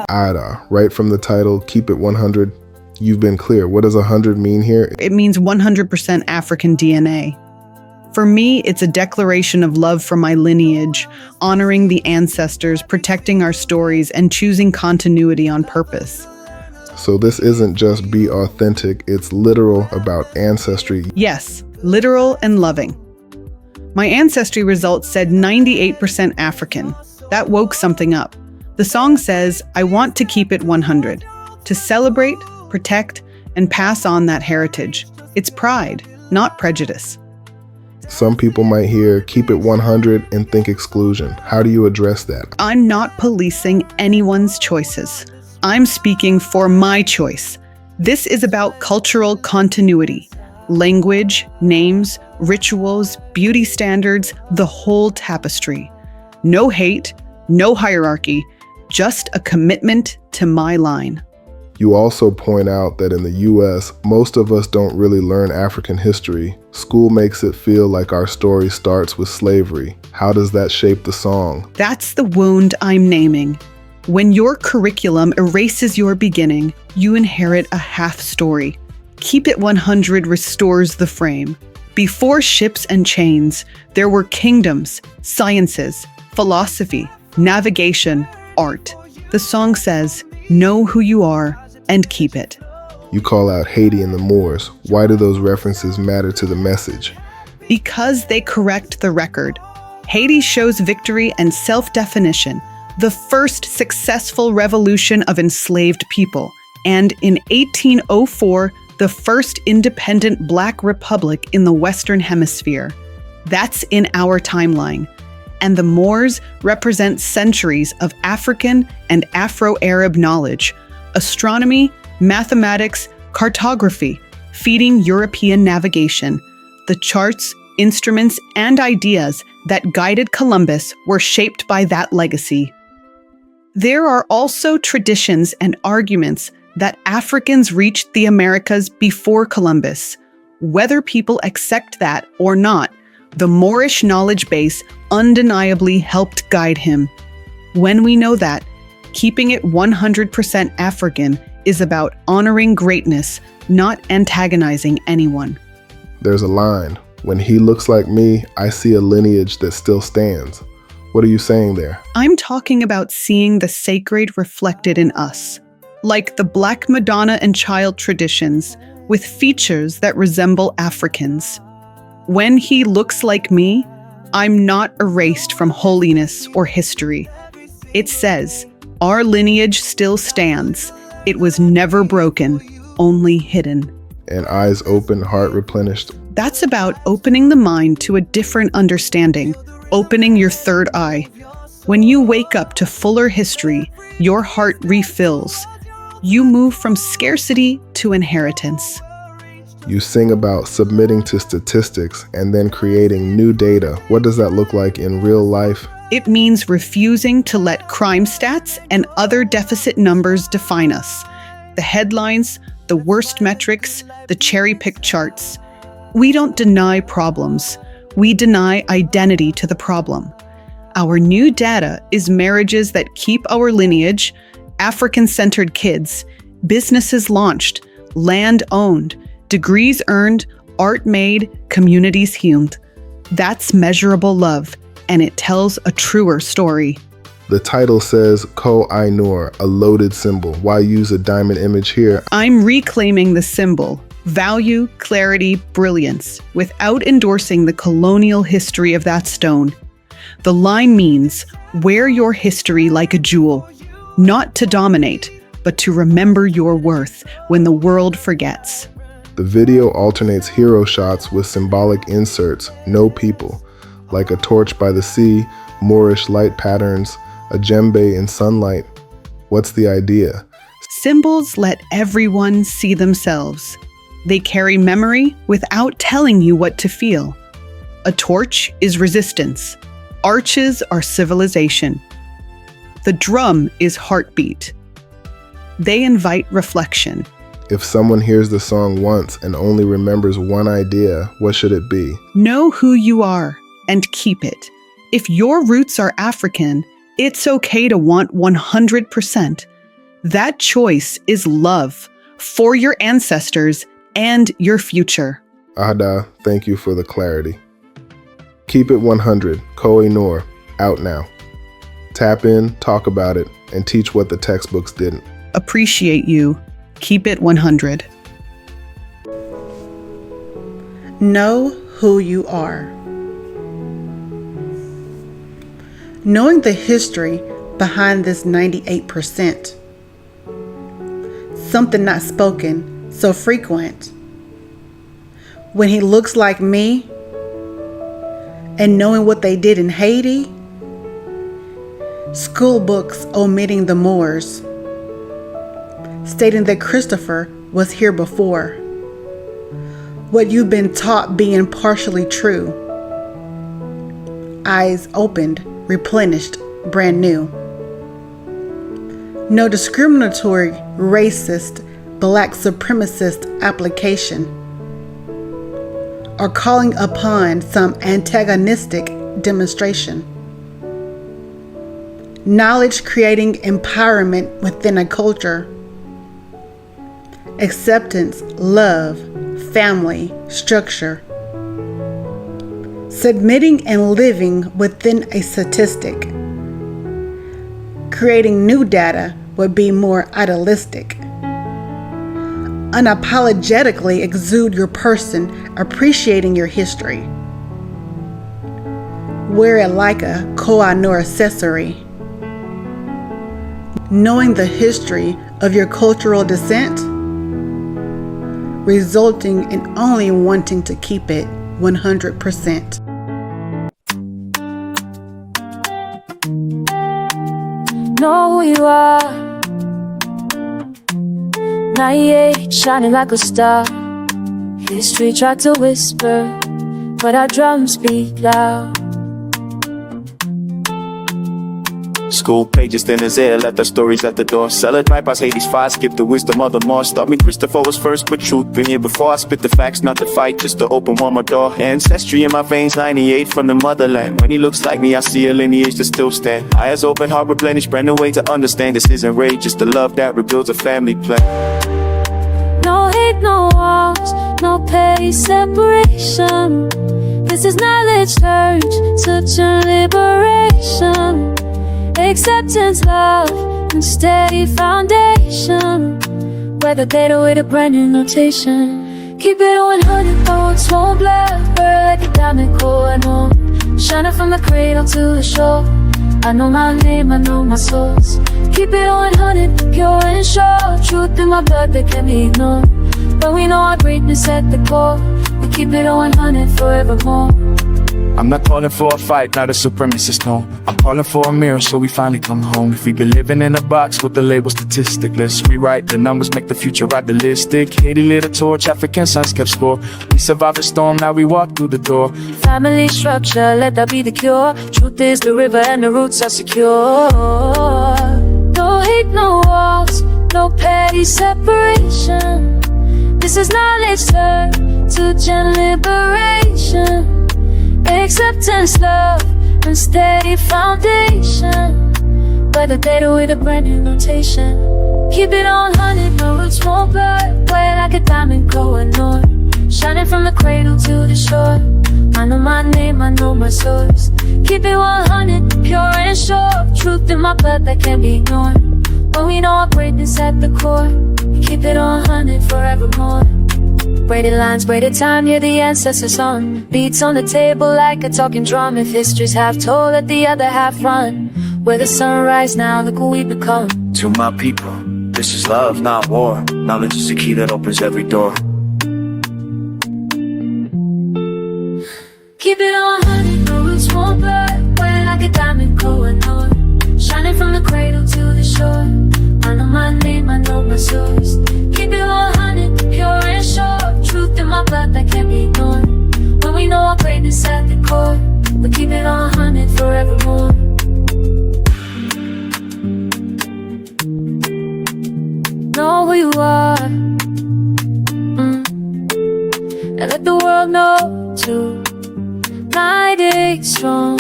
Ada, right from the title, keep it 100. You've been clear. What does 100 mean here? It means 100% African DNA. For me, it's a declaration of love for my lineage, honoring the ancestors, protecting our stories, and choosing continuity on purpose. So this isn't just be authentic, it's literal about ancestry. Yes, literal and loving. My ancestry results said 98% African. That woke something up. The song says, I want to keep it 100, to celebrate, protect, and pass on that heritage. It's pride, not prejudice. Some people might hear keep it 100 and think exclusion. How do you address that? I'm not policing anyone's choices. I'm speaking for my choice. This is about cultural continuity. Language, names, rituals, beauty standards, the whole tapestry. No hate, no hierarchy, just a commitment to my line. You also point out that in the US, most of us don't really learn African history. School makes it feel like our story starts with slavery. How does that shape the song? That's the wound I'm naming. When your curriculum erases your beginning, you inherit a half story. Keep It 100 restores the frame. Before ships and chains, there were kingdoms, sciences, philosophy, navigation, art. The song says, know who you are and keep it. You call out Haiti and the Moors. Why do those references matter to the message? Because they correct the record. Haiti shows victory and self-definition, the first successful revolution of enslaved people, and in 1804, the first independent Black republic in the Western Hemisphere. That's in our timeline. And the Moors represent centuries of African and Afro-Arab knowledge, astronomy, mathematics, cartography, feeding European navigation. The charts, instruments, and ideas that guided Columbus were shaped by that legacy. There are also traditions and arguments that Africans reached the Americas before Columbus. Whether people accept that or not, the Moorish knowledge base undeniably helped guide him. When we know that, keeping it 100% African is about honoring greatness, not antagonizing anyone. There's a line. When he looks like me, I see a lineage that still stands. What are you saying there? I'm talking about seeing the sacred reflected in us, like the Black Madonna and Child traditions, with features that resemble Africans. When he looks like me, I'm not erased from holiness or history. It says, our lineage still stands. It was never broken, only hidden. And eyes open, heart replenished. That's about opening the mind to a different understanding, opening your third eye. When you wake up to fuller history, your heart refills. You move from scarcity to inheritance. You sing about submitting to statistics and then creating new data. What does that look like in real life? It means refusing to let crime stats and other deficit numbers define us. The headlines, the worst metrics, the cherry-picked charts. We don't deny problems. We deny identity to the problem. Our new data is marriages that keep our lineage, African-centered kids, businesses launched, land owned, degrees earned, art made, communities healed. That's measurable love, and it tells a truer story. The title says Koh-I-Noor, a loaded symbol. Why use a diamond image here? I'm reclaiming the symbol, value, clarity, brilliance, without endorsing the colonial history of that stone. The line means, wear your history like a jewel, not to dominate, but to remember your worth when the world forgets. The video alternates hero shots with symbolic inserts, no people, like a torch by the sea, Moorish light patterns, a djembe in sunlight. What's the idea? Symbols let everyone see themselves. They carry memory without telling you what to feel. A torch is resistance. Arches are civilization. The drum is heartbeat. They invite reflection. If someone hears the song once and only remembers one idea, what should it be? Know who you are and keep it. If your roots are African, it's okay to want 100%. That choice is love for your ancestors and your future. Ada, thank you for the clarity. Keep It 100, Koh-I-Noor, out now. Tap in, talk about it, and teach what the textbooks didn't. Appreciate you. Keep it 100. Know who you are. Knowing the history behind this 98%. Something not spoken, so frequent. When he looks like me, and knowing what they did in Haiti, school books omitting the Moors, stating that Christopher was here before, what you've been taught being partially true, eyes opened, replenished, brand new. No discriminatory, racist, black supremacist application, or calling upon some antagonistic demonstration. Knowledge creating empowerment within a culture. Acceptance, love, family, structure. Submitting and living within a statistic. Creating new data would be more idealistic. Unapologetically exude your person, appreciating your history. Wear it like a Koh-I-Noor accessory. Knowing the history of your cultural descent, resulting in only wanting to keep it 100%. Know who you are. 98, shining like a star. History tried to whisper, but our drums speak loud. School pages thin as air, left the stories at the door. Sell it right past Hades 5, skip the wisdom of the more. Start me Christopher was first, but truth been here before. I spit the facts, not the fight, just to open one more door. Ancestry in my veins, 98 from the motherland. When he looks like me, I see a lineage that still stand. Eyes open, heart replenished, brand new way to understand. This isn't rage, just the love that rebuilds a family plan. No hate, no walls, no petty separation. This is knowledge surge, such a liberation. Acceptance, love, and steady foundation. Weather data with a brand new notation. Keep it 100, though it's won't blur. We're like a diamond, Koh-I-Noor, shining from the cradle to the shore. I know my name, I know my source. Keep it 100, pure and sure. Truth in my blood that can't be ignored. But we know our greatness at the core. We keep it 100 forevermore. I'm not calling for a fight, not a supremacist, no. I'm calling for a mirror so we finally come home. If we've been living in a box with the label statistic, let's rewrite the numbers, make the future idealistic. Haiti lit a torch, African sons kept score. We survived the storm, now we walk through the door. Family structure, let that be the cure. Truth is the river and the roots are secure. No hate, no walls, no petty separation. This is knowledge turned to gen liberation. Acceptance, love, and steady foundation. By the data with a brand new notation. Keep it 100, no roots won't blur. Play like a diamond, Koh-I-Noor, shining from the cradle to the shore. I know my name, I know my source. Keep it 100, pure and sure. Truth in my blood that can't be ignored. But we know our greatness at the core. Keep it 100 forevermore. Braided lines, braided time, hear the ancestors on. Beats on the table like a talking drum. If history's half told, let the other half run. Where the sunrise now, look who we become. To my people, this is love, not war. Knowledge is the key that opens every door. Keep it 100, no roots won't blur. We're like a diamond, Koh-I-Noor, shining from the cradle to the shore. I know my name, I know my source. Keep it 100, pure and sure. Truth in my blood that can't be ignored. When we know our greatness at the core, we keep it 100 forevermore. Know who you are, and let the world know too. 98 strong,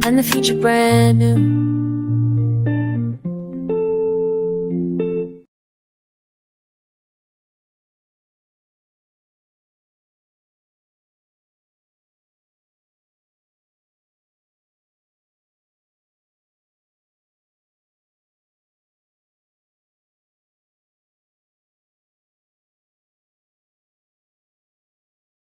and the future brand new.